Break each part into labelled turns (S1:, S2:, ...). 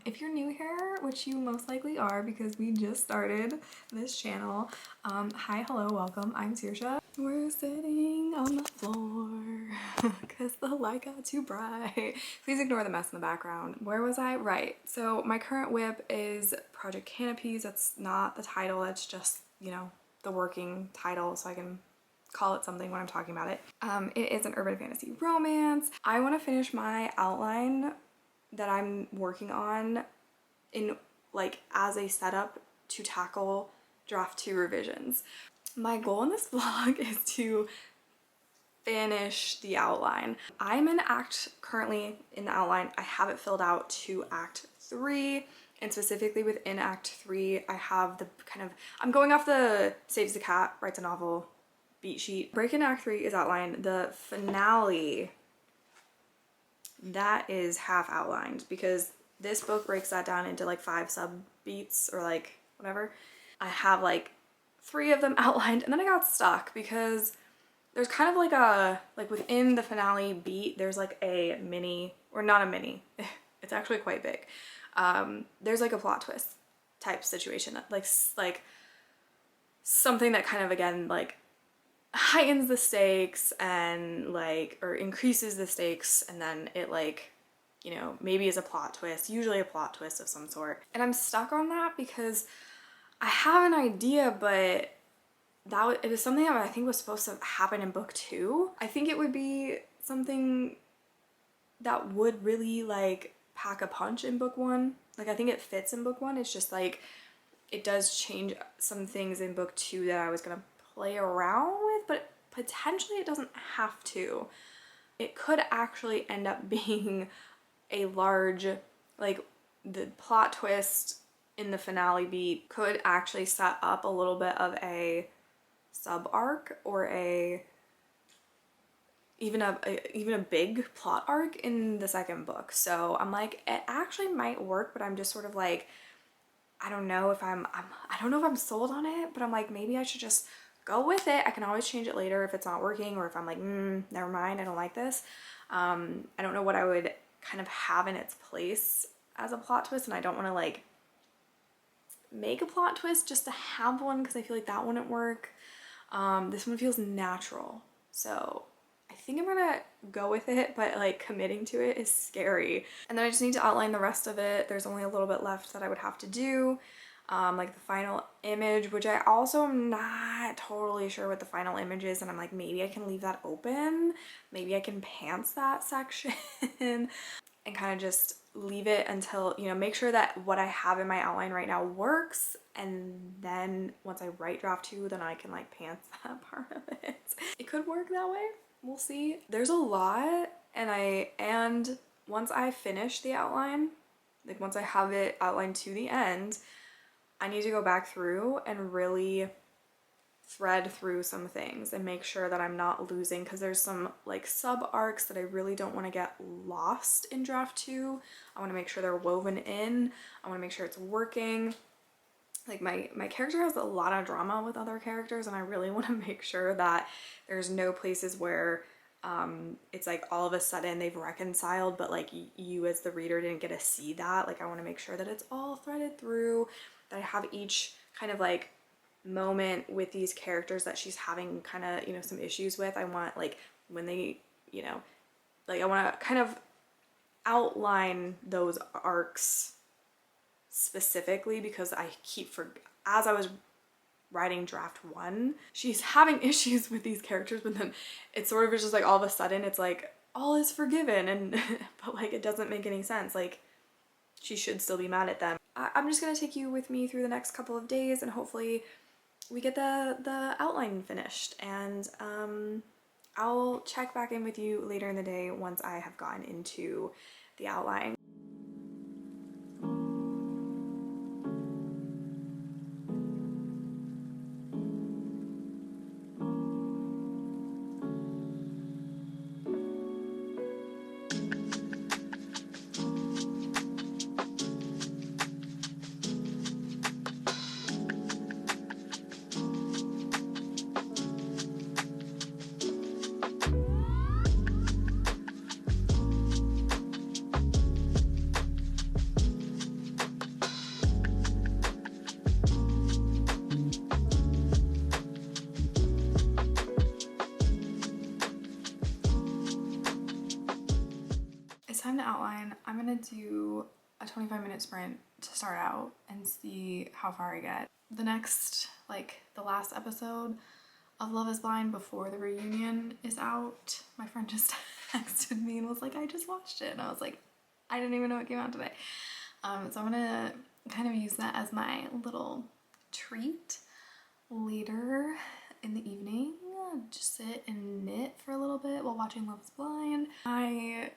S1: If you're new here, which you most likely are because we just started this channel, hi, hello, welcome. I'm Saoirse. We're sitting on the floor because the light got too bright. Please ignore the mess in the background. Where was I? Right. So my current whip is Project Canopies. That's not the title. That's just, you know, the working title so I can call it something when I'm talking about it. It is an urban fantasy romance. I want to finish my outline that I'm working on in like as a setup to tackle draft 2 revisions. My goal in this vlog is to finish the outline. I'm currently in the outline. I have it filled out to Act 3, and specifically within Act 3 I have the I'm going off the Saves the Cat, Writes a Novel beat sheet. Break-In Act 3 is outlined. The finale, that is half outlined because this book breaks that down into like 5 sub beats or like whatever. I have like 3 of them outlined, and then I got stuck because there's kind of like within the finale beat there's like a mini, or not a mini, it's actually quite big. There's like a plot twist type situation, like something that kind of again like heightens the stakes and like, or increases the stakes, and then it like, you know, maybe is a plot twist, usually a plot twist of some sort. And I'm stuck on that because I have an idea, but it was something that I think was supposed to happen in book 2. I think it would be something that would really like pack a punch in book 1. Like I think it fits in book 1. It's just like it does change some things in book 2 that I was gonna play around with, but potentially it doesn't have to. It could actually end up being a large, like the plot twist in the finale beat could actually set up a little bit of a sub arc or even a big plot arc in the second book. So I'm like, it actually might work, but I'm just sort of like, I don't know if I don't know if I'm sold on it, but I'm like, maybe I should just go with it. I can always change it later if it's not working, or if I'm like, never mind, I don't like this. I don't know what I would kind of have in its place as a plot twist, and I don't want to like make a plot twist just to have one because I feel like that wouldn't work. This one feels natural, so I think I'm gonna go with it, but like committing to it is scary. And then I just need to outline the rest of it. There's only a little bit left that I would have to do. Like the final image, which I also am not totally sure what the final image is, and I'm like, maybe I can leave that open, maybe I can pants that section and kind of just leave it until, you know, make sure that what I have in my outline right now works, and then once I write draft 2, then I can like pants that part of it. It could work that way, we'll see. There's a lot, and once I finish the outline, like once I have it outlined to the end, I need to go back through and really thread through some things and make sure that I'm not losing, because there's some like sub arcs that I really don't want to get lost in draft 2. I want to make sure they're woven in. I want to make sure it's working. Like my character has a lot of drama with other characters, and I really want to make sure that there's no places where it's like all of a sudden they've reconciled, but like you as the reader didn't get to see that. Like I want to make sure that it's all threaded through, that I have each kind of like moment with these characters that she's having kind of, you know, some issues with. I want like when they, you know, like I want to kind of outline those arcs specifically, because I keep as I was writing draft 1, she's having issues with these characters, but then it sort of is just like all of a sudden it's like all is forgiven, and but like it doesn't make any sense. Like she should still be mad at them. I'm just gonna take you with me through the next couple of days, and hopefully we get the outline finished, and I'll check back in with you later in the day once I have gotten into the outline. it's time to outline. I'm gonna do a 25-minute sprint to start out and see how far I get. The next, like the last episode of Love is Blind before the reunion is out, my friend just texted me and was like, I just watched it. And I was like, I didn't even know it came out today. So I'm gonna kind of use that as my little treat later in the evening. Just sit and knit for a little bit while watching Love is Blind. I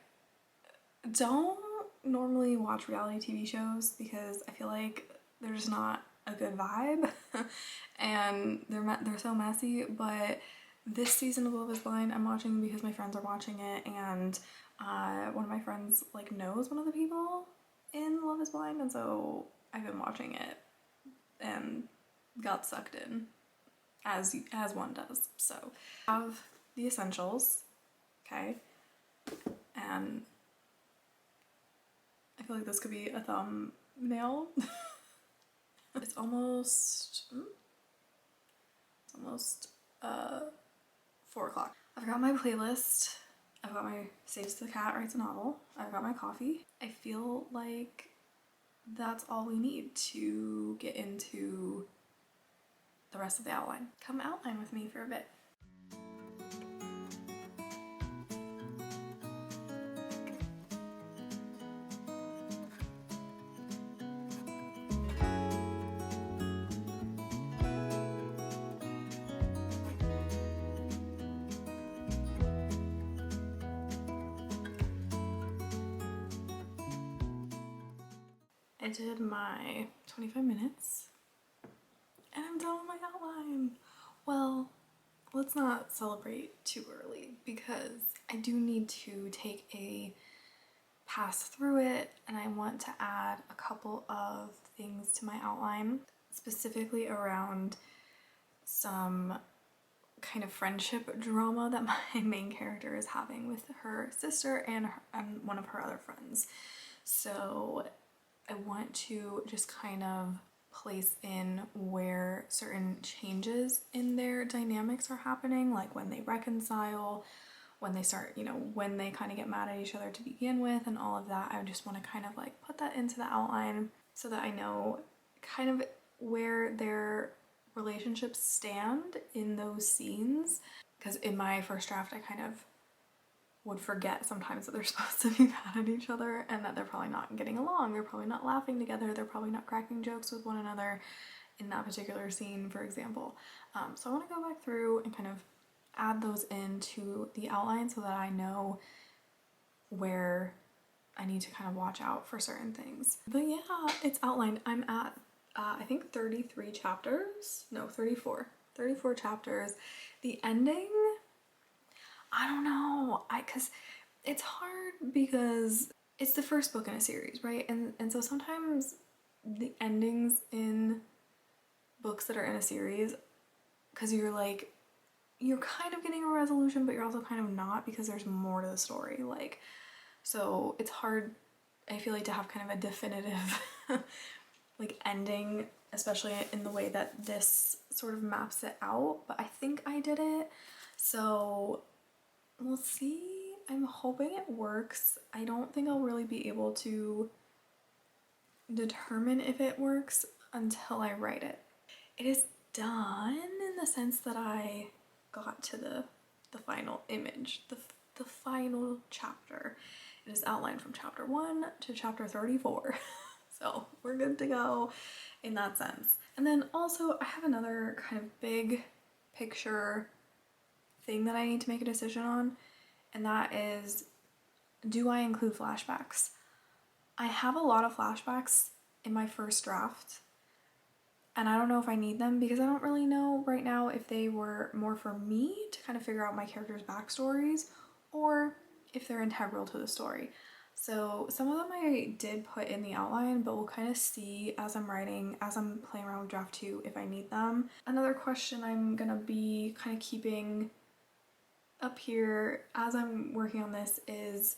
S1: don't normally watch reality TV shows because I feel like they're just not a good vibe and they're so messy, but this season of Love is Blind I'm watching because my friends are watching it, and one of my friends like knows one of the people in Love is Blind, and so I've been watching it and got sucked in as one does. So I have the essentials, okay, and I feel like this could be a thumbnail. It's almost 4 o'clock. I've got my playlist. I've got my Saves the Cat Writes a Novel. I've got my coffee. I feel like that's all we need to get into the rest of the outline. Come outline with me for a bit. I did my 25 minutes and I'm done with my outline. Well, let's not celebrate too early because I do need to take a pass through it, and I want to add a couple of things to my outline, specifically around some kind of friendship drama that my main character is having with her sister and one of her other friends. So I want to just kind of place in where certain changes in their dynamics are happening, like when they reconcile, when they start, you know, when they kind of get mad at each other to begin with and all of that. I just want to kind of like put that into the outline so that I know kind of where their relationships stand in those scenes. Because in my first draft, I kind of would forget sometimes that they're supposed to be mad at each other and that they're probably not getting along. They're probably not laughing together. They're probably not cracking jokes with one another in that particular scene, for example. So I want to go back through and kind of add those into the outline so that I know where I need to kind of watch out for certain things. But yeah, it's outlined. I'm at, I think 33 chapters. No, 34. 34 chapters. The ending, I don't know, cause it's hard because it's the first book in a series, right? And so sometimes the endings in books that are in a series, cause you're kind of getting a resolution, but you're also kind of not because there's more to the story. Like, so it's hard, I feel like, to have kind of a definitive like ending, especially in the way that this sort of maps it out, but I think I did it. So we'll see. I'm hoping it works. I don't think I'll really be able to determine if it works until I write it. It is done in the sense that I got to the final image, the final chapter. It is outlined from chapter 1 to chapter 34. So we're good to go in that sense. And then also I have another kind of big picture thing that I need to make a decision on, and that is, do I include flashbacks? I have a lot of flashbacks in my first draft, and I don't know if I need them because I don't really know right now if they were more for me to kind of figure out my characters' backstories or if they're integral to the story. So some of them I did put in the outline, but we'll kind of see as I'm writing, as I'm playing around with draft 2, if I need them. Another question I'm gonna be kind of keeping up here as I'm working on this is,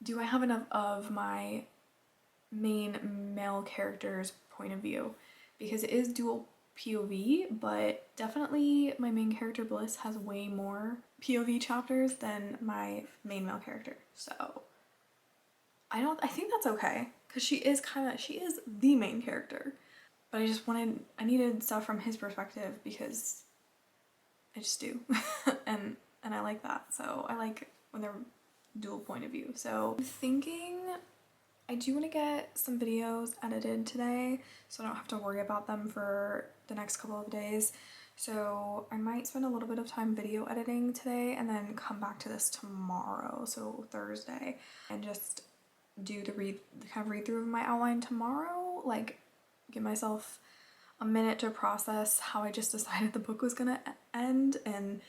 S1: do I have enough of my main male character's point of view? Because it is dual POV, but definitely my main character Bliss has way more POV chapters than my main male character. So I think that's okay because she is the main character. But I needed stuff from his perspective because I just do. and I like that. So I like when they're dual point of view. So I'm thinking I do want to get some videos edited today so I don't have to worry about them for the next couple of days. So I might spend a little bit of time video editing today and then come back to this tomorrow, so Thursday, and just do the kind of read through of my outline tomorrow, like give myself a minute to process how I just decided the book was gonna end and,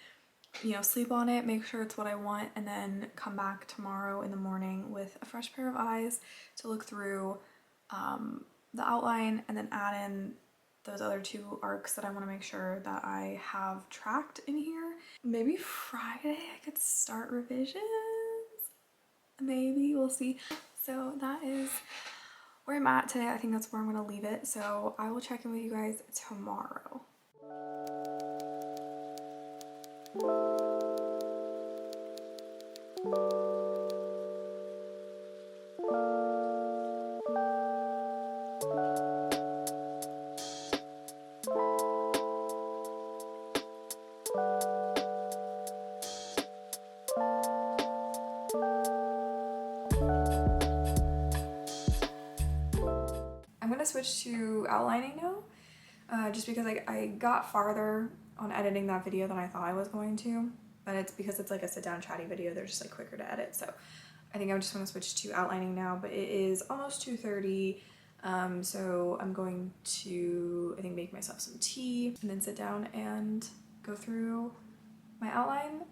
S1: you know, sleep on it, make sure it's what I want, and then come back tomorrow in the morning with a fresh pair of eyes to look through the outline and then add in those other 2 arcs that I want to make sure that I have tracked in here. Maybe Friday I could start revisions. Maybe, we'll see. So that is where I'm at today. I think that's where I'm gonna leave it. So I will check in with you guys tomorrow. I'm gonna switch to outlining now, just because I got farther on editing that video than I thought I was going to, but it's because it's like a sit down chatty video, they're just like quicker to edit. So I think I'm just gonna switch to outlining now, but it is almost 2:30, so I'm going to, I think, make myself some tea and then sit down and go through my outline,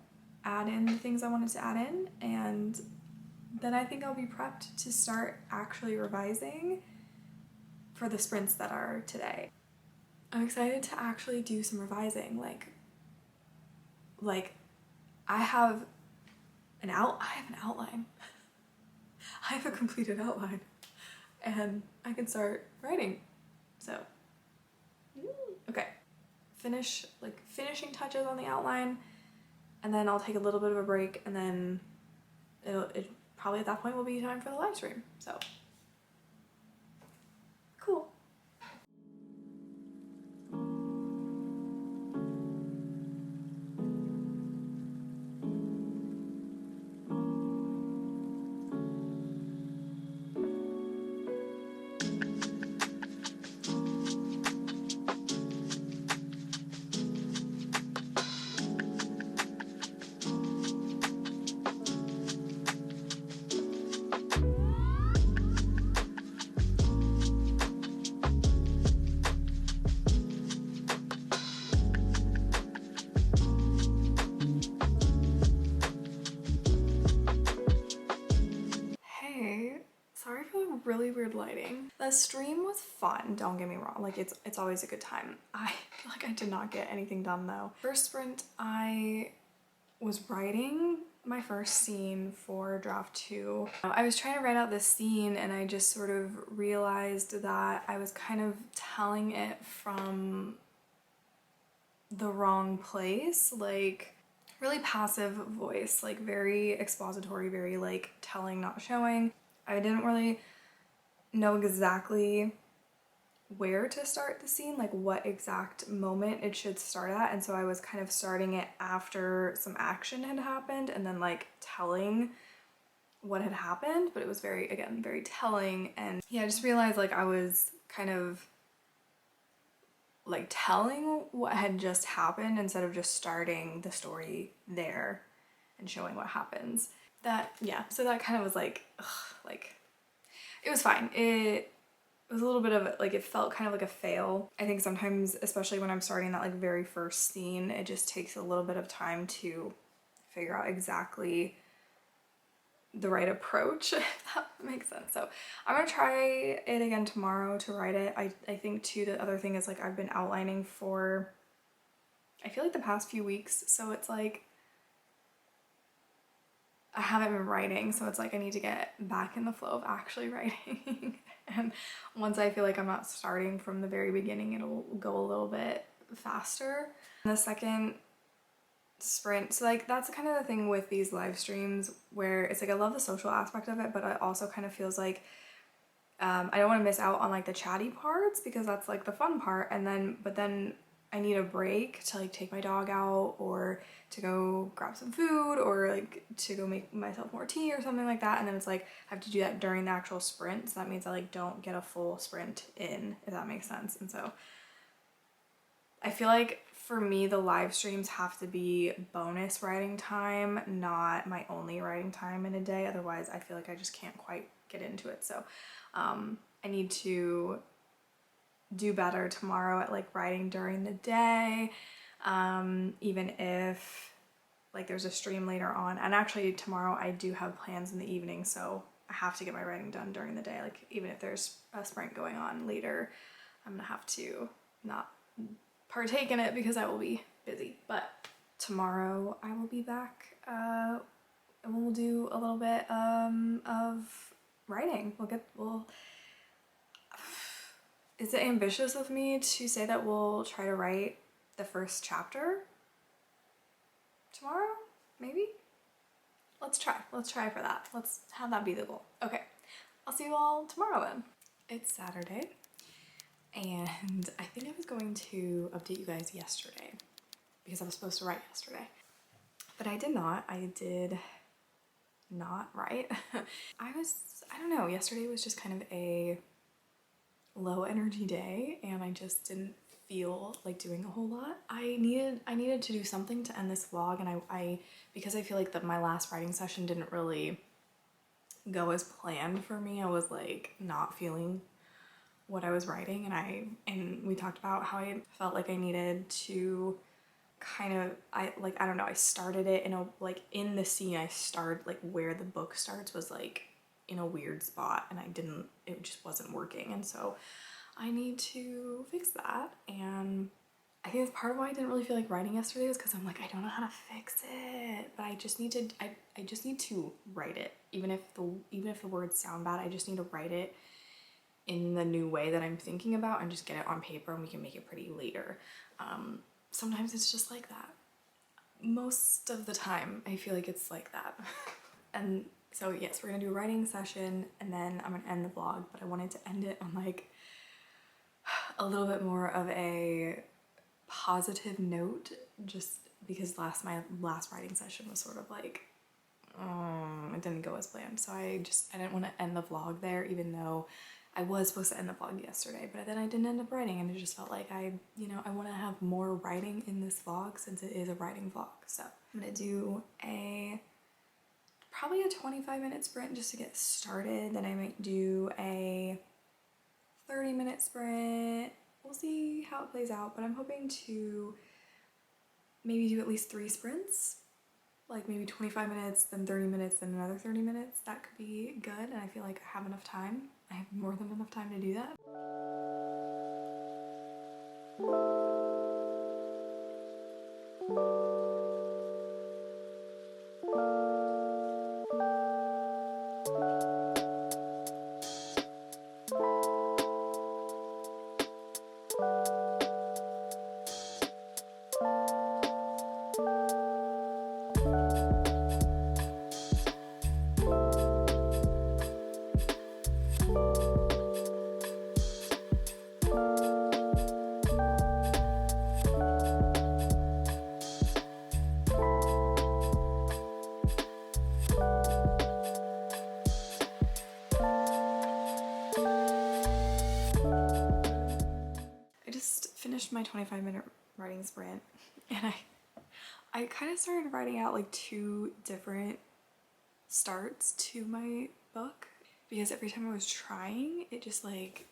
S1: add in the things I wanted to add in, and then I think I'll be prepped to start actually revising for the sprints that are today. I'm excited to actually do some revising. Like I have an outline. I have a completed outline and I can start writing. So, okay. Finishing touches on the outline, and then I'll take a little bit of a break, and then it probably at that point will be time for the live stream. So, cool. Sorry for the really weird lighting. The stream was fun, don't get me wrong. Like it's always a good time. I feel like I did not get anything done though. First sprint, I was writing my first scene for draft 2. I was trying to write out this scene and I just sort of realized that I was kind of telling it from the wrong place. Like really passive voice, like very expository, very like telling, not showing. I didn't really know exactly where to start the scene, like what exact moment it should start at, and so I was kind of starting it after some action had happened and then like telling what had happened, but it was very, again, very telling. And yeah, I just realized like I was kind of like telling what had just happened instead of just starting the story there and showing what happens. Yeah, so that kind of was like, ugh, like, it was fine. It was a little bit of, like, it felt kind of like a fail. I think sometimes, especially when I'm starting that, like, very first scene, it just takes a little bit of time to figure out exactly the right approach, if that makes sense. So I'm gonna try it again tomorrow to write it. I think, too, the other thing is, like, I've been outlining for, I feel like the past few weeks, so it's like, I haven't been writing, so it's like I need to get back in the flow of actually writing. And once I feel like I'm not starting from the very beginning, it'll go a little bit faster. And the second sprint. So like that's kind of the thing with these live streams where it's like I love the social aspect of it, but it also kind of feels like I don't want to miss out on like the chatty parts because that's like the fun part, and then but then I need a break to like take my dog out or to go grab some food or like to go make myself more tea or something like that, and then it's like I have to do that during the actual sprint, so that means I like don't get a full sprint in, if that makes sense. And so I feel like for me the live streams have to be bonus writing time, not my only writing time in a day, otherwise I feel like I just can't quite get into it. So I need to do better tomorrow at like writing during the day, even if like there's a stream later on. And actually tomorrow I do have plans in the evening, so I have to get my writing done during the day. Like even if there's a sprint going on later, I'm gonna have to not partake in it because I will be busy. But tomorrow I will be back and we'll do a little bit of writing. Is it ambitious of me to say that we'll try to write the first chapter tomorrow? Maybe? Let's try for that. Let's have that be the goal. Okay, I'll see you all tomorrow then. It's Saturday, and I think I was going to update you guys yesterday because I was supposed to write yesterday, but I did not. I did not write. I don't know, yesterday was just kind of a low energy day and I just didn't feel like doing a whole lot. I needed to do something to end this vlog, and I because I feel like that my last writing session didn't really go as planned for me. I was like not feeling what I was writing, and we talked about how I felt like I needed to kind of I don't know, I started it in a like in the scene I started like where the book starts was like in a weird spot, and it just wasn't working, and so I need to fix that. And I think that's part of why I didn't really feel like writing yesterday, was because I'm like I don't know how to fix it, but I just need to write it, even if the words sound bad. I just need to write it in the new way that I'm thinking about and just get it on paper, and we can make it pretty later. Sometimes it's just like that. Most of the time I feel like it's like that. And so yes, we're gonna do a writing session and then I'm gonna end the vlog, but I wanted to end it on like a little bit more of a positive note, just because my last writing session was sort of like, it didn't go as planned. So I didn't want to end the vlog there, even though I was supposed to end the vlog yesterday, but then I didn't end up writing, and it just felt like I want to have more writing in this vlog since it is a writing vlog. So I'm gonna do probably a 25-minute sprint just to get started. Then I might do a 30-minute sprint. We'll see how it plays out, but I'm hoping to maybe do at least 3 sprints, like maybe 25 minutes, then 30 minutes, then another 30 minutes. That could be good, and I feel like I have enough time. I have more than enough time to do that. My 25-minute writing sprint, and I kind of started writing out like 2 different starts to my book, because every time I was trying, it just like,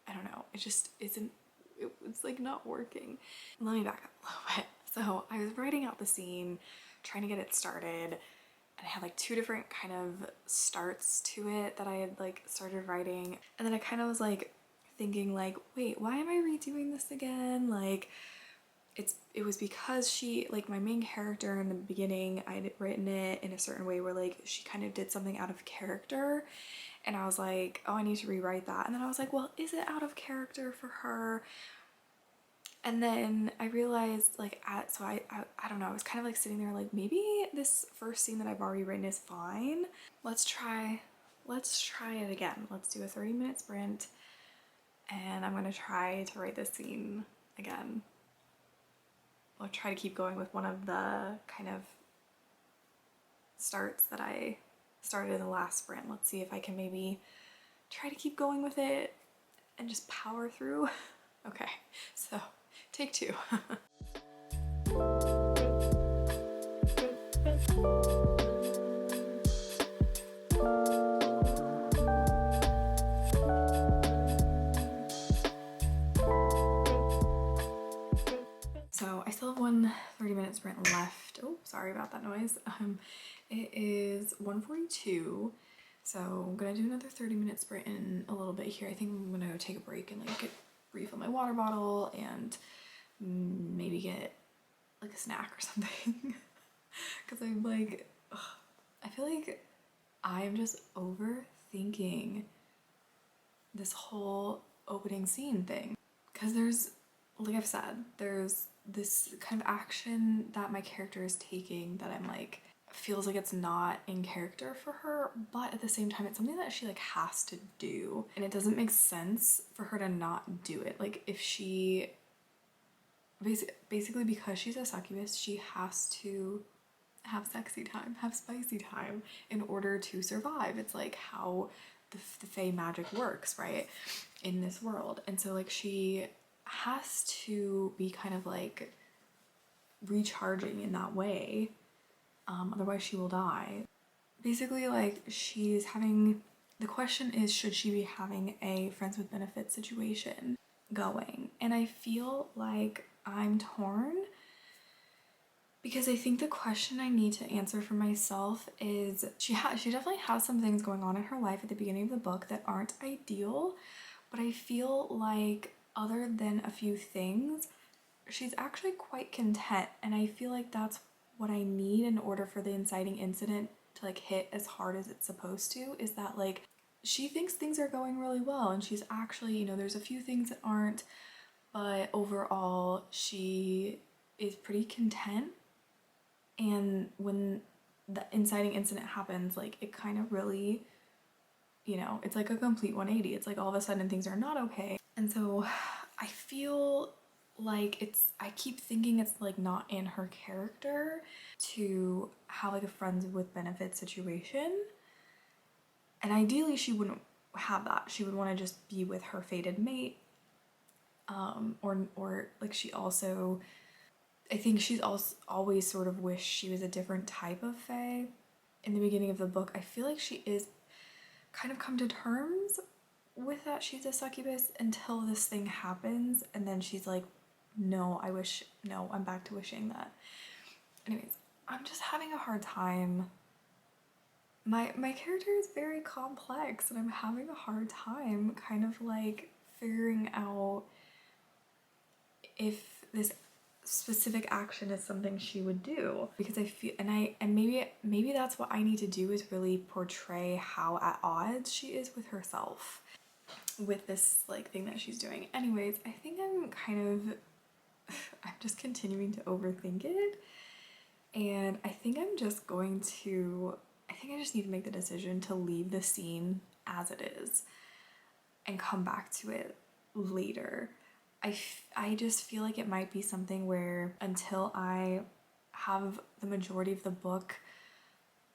S1: I don't know, it just it's like not working. Let me back up a little bit. So I was writing out the scene, trying to get it started, and I had like 2 different kind of starts to it that I had like started writing, and then I kind of was like thinking like, wait, why am I redoing this again? Like it was because she, like my main character in the beginning, I had written it in a certain way where like she kind of did something out of character, and I was like, oh, I need to rewrite that. And then I was like, well, is it out of character for her? And then I realized like I don't know, I was kind of like sitting there like maybe this first scene that I've already written is fine. Let's try it again. Let's do a 30-minute sprint and I'm gonna try to write this scene again. I'll try to keep going with one of the kind of starts that I started in the last sprint. Let's see if I can maybe try to keep going with it and just power through. Okay, so take two. So I still have one 30-minute sprint left. Oh, sorry about that noise. It is 1:42. So I'm gonna do another 30-minute sprint in a little bit here. I think I'm gonna take a break and like refill my water bottle and maybe get like a snack or something. Cause I'm like, ugh, I feel like I am just overthinking this whole opening scene thing. Cause there's, like I've said, there's this kind of action that my character is taking that I'm like, feels like it's not in character for her, but at the same time it's something that she like has to do, and it doesn't make sense for her to not do it. Like if she basically because she's a succubus, she has to have sexy time, have spicy time in order to survive. It's like how the fae magic works, right, in this world. And so like she has to be kind of like recharging in that way, otherwise she will die. Basically, like she's having, the question is, should she be having a friends with benefits situation going? And I feel like I'm torn because I think the question I need to answer for myself is she definitely has some things going on in her life at the beginning of the book that aren't ideal, but I feel like other than a few things, she's actually quite content, and I feel like that's what I need in order for the inciting incident to like hit as hard as it's supposed to, is that like she thinks things are going really well and she's actually, you know, there's a few things that aren't, but overall she is pretty content. And when the inciting incident happens, like it kind of really, you know, it's like a complete 180. It's like all of a sudden things are not okay. And so I feel like I keep thinking it's like not in her character to have like a friends with benefits situation. And ideally she wouldn't have that. She would want to just be with her fated mate. Or like she also, I think she's also always sort of wished she was a different type of fae. In the beginning of the book, I feel like she is kind of come to terms with that she's a succubus until this thing happens, and then she's like, no, I'm back to wishing that. Anyways, I'm just having a hard time. My character is very complex and I'm having a hard time kind of like figuring out if this specific action is something she would do, because I feel, and maybe that's what I need to do, is really portray how at odds she is with herself with this like thing that she's doing. Anyways, I think I'm just continuing to overthink it, and I think I just need to make the decision to leave the scene as it is and come back to it later. I just feel like it might be something where until I have the majority of the book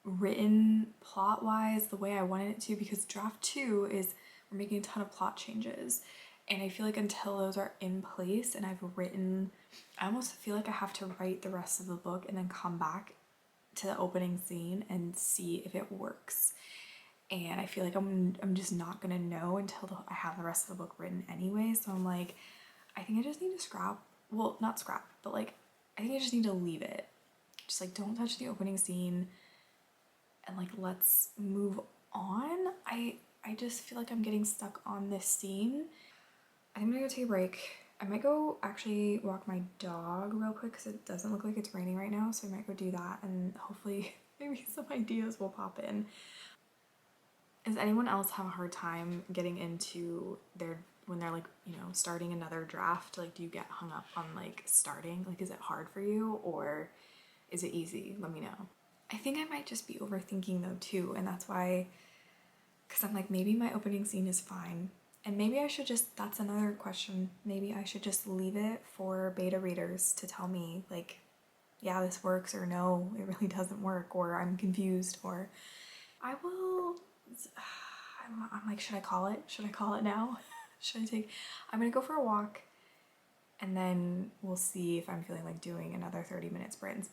S1: written plot-wise the way I wanted it to, because draft 2 is, we're making a ton of plot changes, and I feel like until those are in place and I've written, I almost feel like I have to write the rest of the book and then come back to the opening scene and see if it works. And I feel like I'm just not gonna know until I have the rest of the book written anyway. So I'm like, I think I just need to scrap, well, not scrap, but like, I think I just need to leave it. Just like, don't touch the opening scene and like, let's move on. I just feel like I'm getting stuck on this scene. I think I'm gonna go take a break. I might go actually walk my dog real quick because it doesn't look like it's raining right now. So I might go do that and hopefully maybe some ideas will pop in. Does anyone else have a hard time getting into their when they're like, you know, starting another draft, like do you get hung up on like starting? Like is it hard for you or is it easy? Let me know. I think I might just be overthinking though too, and that's why, because I'm like, maybe my opening scene is fine. And maybe I should just, that's another question, maybe I should just leave it for beta readers to tell me like, yeah, this works, or no, it really doesn't work, or I'm confused, or I will, I'm like, should I call it? Should I call it now? Should I take, I'm gonna go for a walk and then we'll see if I'm feeling like doing another 30-minute sprint.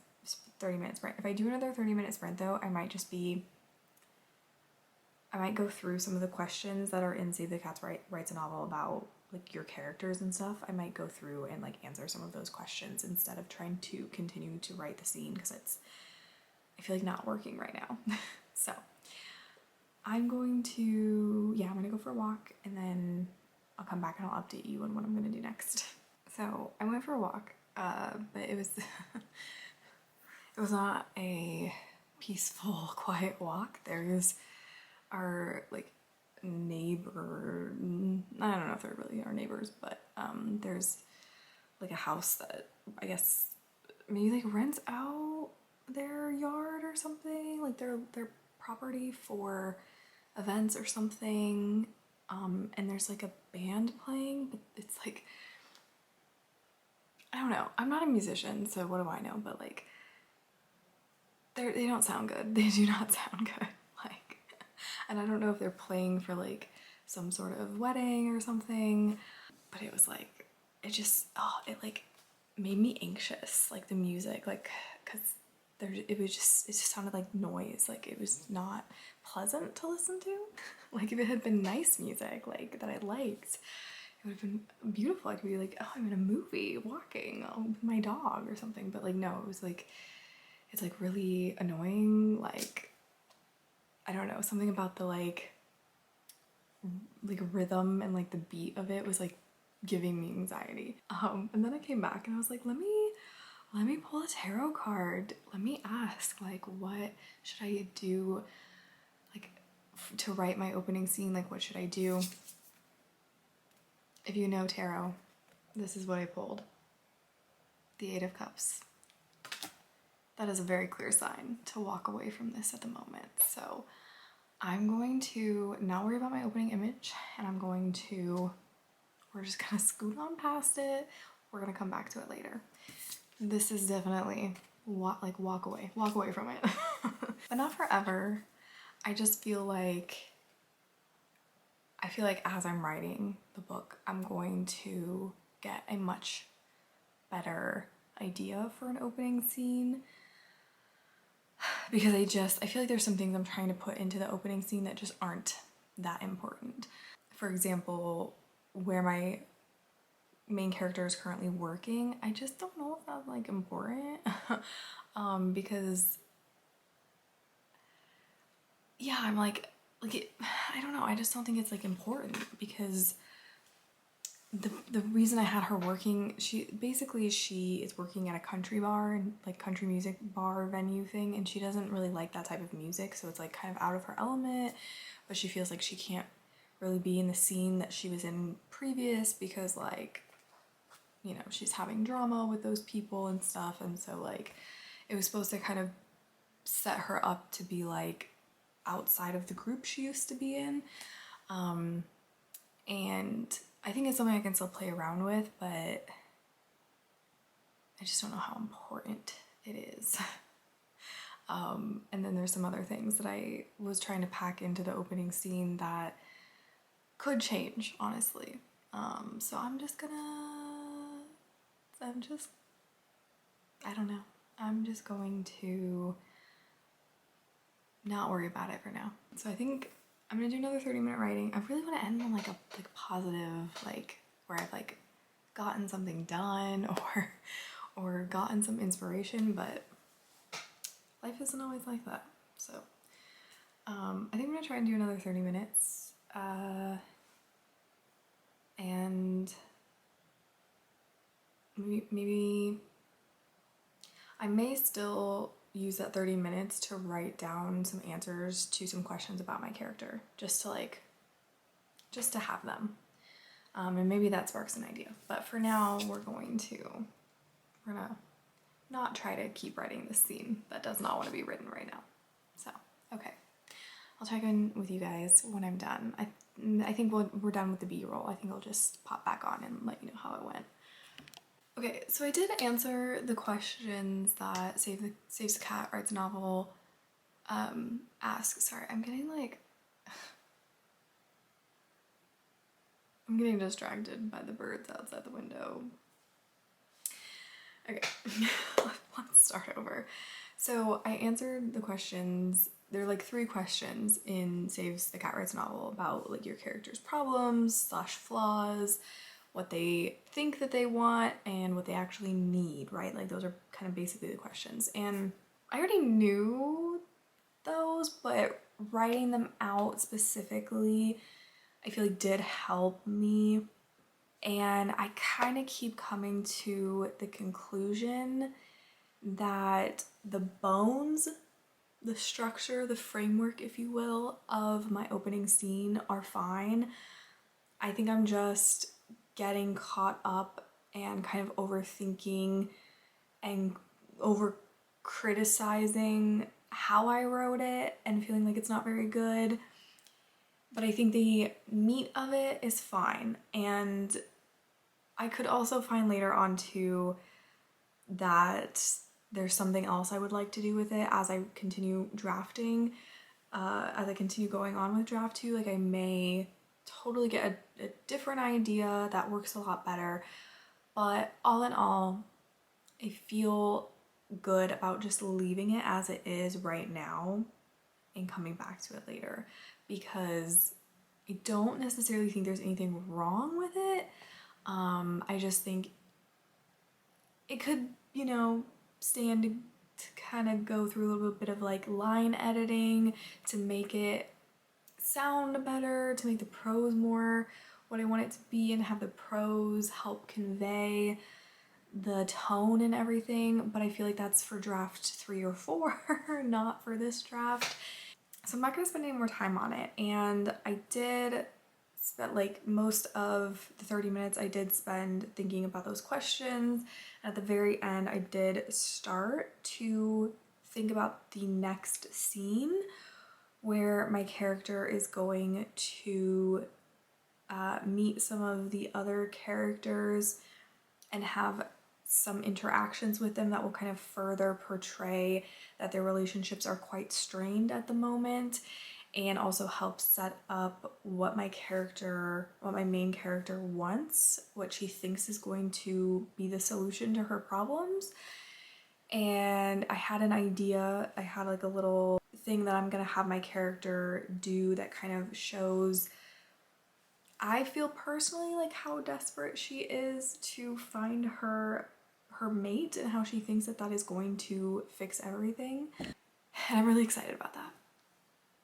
S1: If I do another 30-minute sprint though, I might go through some of the questions that are in Save the Cats Writes a Novel about like your characters and stuff. I might go through and like answer some of those questions instead of trying to continue to write the scene, because it's, I feel like, not working right now. So I'm going to go for a walk and then I'll come back and I'll update you on what I'm gonna do next. So I went for a walk, but it was it was not a peaceful, quiet walk. There's our like neighbor, I don't know if they're really our neighbors, but there's like a house that I guess maybe like rents out their yard or something, like their property for events or something, and there's like a band playing, but it's like, I don't know, I'm not a musician, so what do I know, but like they don't sound good. They do not sound good. Like, and I don't know if they're playing for like some sort of wedding or something, but it was like, it just, oh, it like made me anxious, like the music, like, because it just sounded like noise, like it was not pleasant to listen to. Like if it had been nice music, like that I liked, it would have been beautiful. I could be like, oh, I'm in a movie walking with my dog or something, but like no, it was like, it's like really annoying. Like, I don't know, something about the like rhythm and like the beat of it was like giving me anxiety. And then I came back and I was like, let me pull a tarot card. Let me ask, like, what should I do, like, to write my opening scene? Like, what should I do? If you know tarot, this is what I pulled. The Eight of Cups. That is a very clear sign to walk away from this at the moment. So I'm going to not worry about my opening image, and we're just gonna scoot on past it. We're gonna come back to it later. This is definitely walk away from it. But not forever. I just feel like as I'm writing the book, I'm going to get a much better idea for an opening scene, because I feel like there's some things I'm trying to put into the opening scene that just aren't that important. For example, where my main character is currently working, I just don't know if that's like important. Because yeah, I'm like I don't know, I just don't think it's like important, because the reason I had her working, she is working at a country bar and like country music bar venue thing, and she doesn't really like that type of music, so it's like kind of out of her element, but she feels like she can't really be in the scene that she was in previous, because like, you know, she's having drama with those people and stuff, and so like it was supposed to kind of set her up to be like outside of the group she used to be in, and I think it's something I can still play around with, but I just don't know how important it is. And then there's some other things that I was trying to pack into the opening scene that could change, honestly. So I don't know. I'm just going to not worry about it for now. So I think I'm gonna do another 30-minute writing. I really want to end on like a positive, like where I've like gotten something done or gotten some inspiration, but life isn't always like that. So I think I'm gonna try and do another 30 minutes, and maybe I may still use that 30 minutes to write down some answers to some questions about my character, just to have them. And maybe that sparks an idea. But for now, we're gonna not try to keep writing this scene that does not want to be written right now. So, okay. I'll check in with you guys when I'm done. I think we're done with the B-roll. I think I'll just pop back on and let you know how it went. Okay, so I did answer the questions that Saves the Cat Writes a Novel ask. Sorry, I'm getting distracted by the birds outside the window. Okay, let's start over. So I answered the questions. There are like 3 questions in Saves the Cat Writes a Novel about like your character's problems / flaws, what they think that they want, and what they actually need, right? Like those are kind of basically the questions. And I already knew those, but writing them out specifically, I feel like did help me. And I kind of keep coming to the conclusion that the bones, the structure, the framework, if you will, of my opening scene are fine. I think I'm just getting caught up and kind of overthinking and over criticizing how I wrote it and feeling like it's not very good. But I think the meat of it is fine. And I could also find later on too that there's something else I would like to do with it as I continue drafting, as I continue going on with draft 2. Like I may totally get a different idea that works a lot better. But all in all, I feel good about just leaving it as it is right now and coming back to it later, because I don't necessarily think there's anything wrong with it. I just think it could, stand to kind of go through a little bit of like line editing to make it sound better, to make the prose more what I want it to be, and have the prose help convey the tone and everything. But I feel like that's for draft 3 or 4, not for this draft. So I'm not gonna spend any more time on it. And I did spend like most of the 30 minutes I did spend thinking about those questions. And at the very end, I did start to think about the next scene where my character is going to meet some of the other characters and have some interactions with them that will kind of further portray that their relationships are quite strained at the moment, and also help set up what my main character wants, what she thinks is going to be the solution to her problems. And I had an idea, I had like a little thing that I'm gonna have my character do that kind of shows, I feel personally, like how desperate she is to find her mate and how she thinks that is going to fix everything. And I'm really excited about that.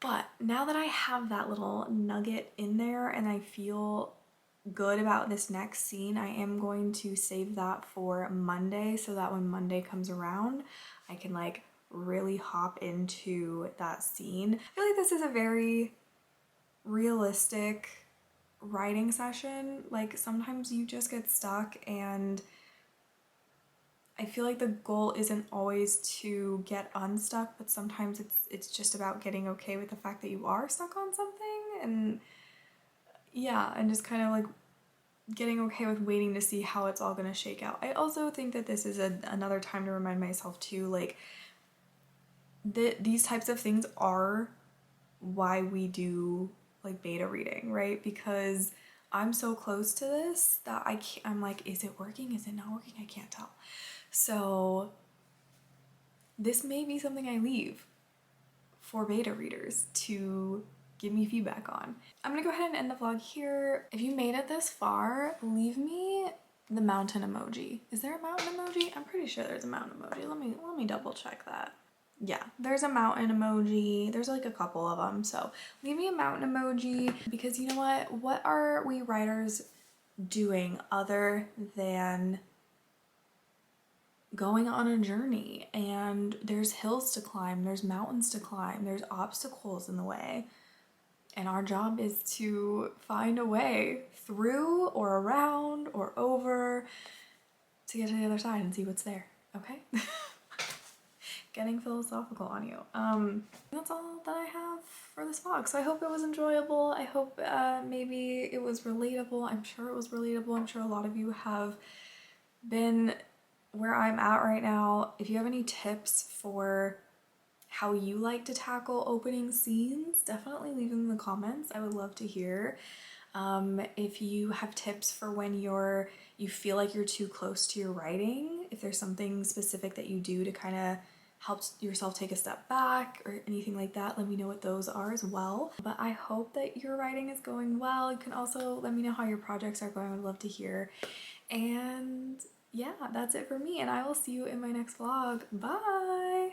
S1: But now that I have that little nugget in there and I feel good about this next scene, I am going to save that for Monday, so that when Monday comes around, I can like really hop into that scene. I feel like this is a very realistic writing session. Like sometimes you just get stuck, and I feel like the goal isn't always to get unstuck, but sometimes it's just about getting okay with the fact that you are stuck on something. And yeah, and just kind of like getting okay with waiting to see how it's all gonna shake out. I also think that this is another time to remind myself too, like these types of things are why we do like beta reading, right? Because I'm so close to this that I'm like, is it working? Is it not working? I can't tell. So this may be something I leave for beta readers to give me feedback on. I'm gonna go ahead and end the vlog here. If you made it this far, leave me the mountain emoji. Is there a mountain emoji? I'm pretty sure there's a mountain emoji. Let me double check that. Yeah, there's a mountain emoji. There's like a couple of them. So leave me a mountain emoji, because you know what are we writers doing other than going on a journey? And there's hills to climb, there's mountains to climb, there's obstacles in the way. And our job is to find a way through or around or over to get to the other side and see what's there, okay? Getting philosophical on you. That's all that I have for this vlog. So I hope it was enjoyable. I hope maybe it was relatable. I'm sure it was relatable. I'm sure a lot of you have been where I'm at right now. If you have any tips for how you like to tackle opening scenes, definitely leave them in the comments. I would love to hear. If you have tips for when you feel like you're too close to your writing, if there's something specific that you do to kind of help yourself take a step back or anything like that, let me know what those are as well. But I hope that your writing is going well. You can also let me know how your projects are going. I would love to hear. And yeah, that's it for me, and I will see you in my next vlog. Bye!